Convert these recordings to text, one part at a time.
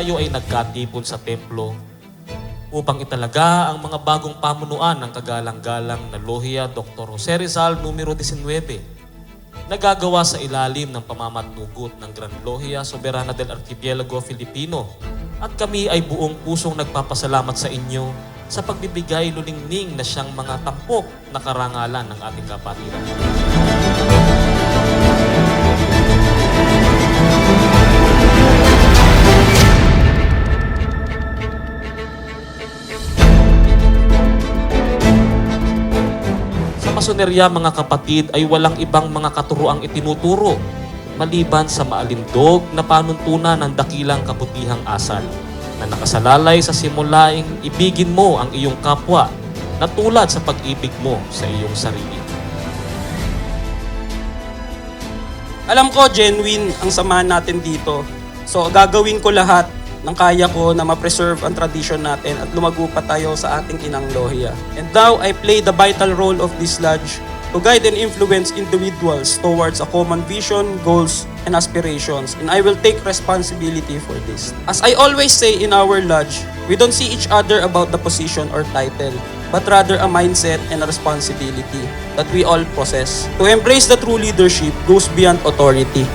tayo ay nagkatipon sa templo upang italaga ang mga bagong pamunuan ng kagalang-galang na Lohia Dr. Jose Rizal numero 19, nagagawa sa ilalim ng pamamatnugot ng Gran Lohia Soberana del Archipiélago Filipino. At kami ay buong pusong nagpapasalamat sa inyo sa pagbibigay lulingning na siyang mga tampok na karangalan ng ating kapatiran. Sa masonerya, mga kapatid, ay walang ibang mga katuroang itinuturo maliban sa maalindog na panuntunan ng dakilang kabutihang asal na nakasalalay sa simulaing ibigin mo ang iyong kapwa na tulad sa pag-ibig mo sa iyong sarili. Alam ko, genuine ang samahan natin dito. So, gagawin ko lahat ng kaya ko na ma-preserve ang tradition natin at lumago pa tayo sa ating inang Lohia. And now, I play the vital role of this lodge to guide and influence individuals towards a common vision, goals, and aspirations. And I will take responsibility for this. As I always say in our lodge, we don't see each other about the position or title, but rather a mindset and a responsibility that we all possess. To embrace the true leadership goes beyond authority.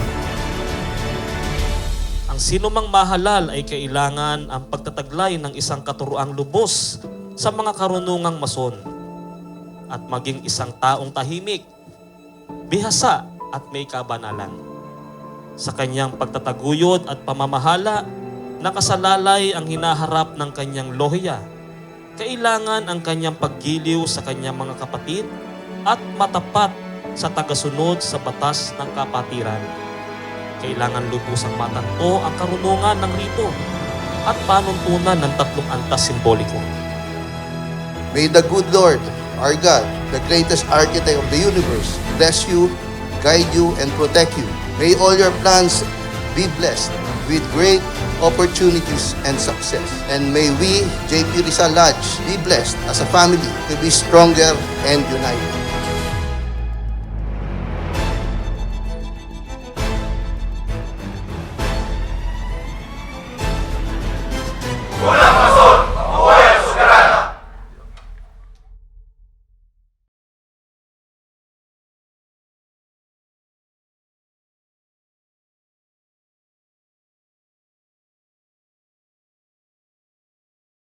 Ang sinumang mahalal ay kailangan ang pagtataglay ng isang katuroang lubos sa mga karunungang mason at maging isang taong tahimik, bihasa at may kabanalan. Sa kanyang pagtataguyod at pamamahala, nakasalalay ang hinaharap ng kanyang Lohia. Kailangan ang kanyang paggiliw sa kanyang mga kapatid at matapat sa tagasunod sa batas ng kapatiran. Kailangan lubusang matanto ang karunungan ng rito at panuntunan ng tatlong antas simboliko. May the good Lord, our God, the greatest architect of the universe, bless you, guide you, and protect you. May all your plans be blessed with great opportunities and success. And may we, JP Rizal Lodge, be blessed as a family to be stronger and united.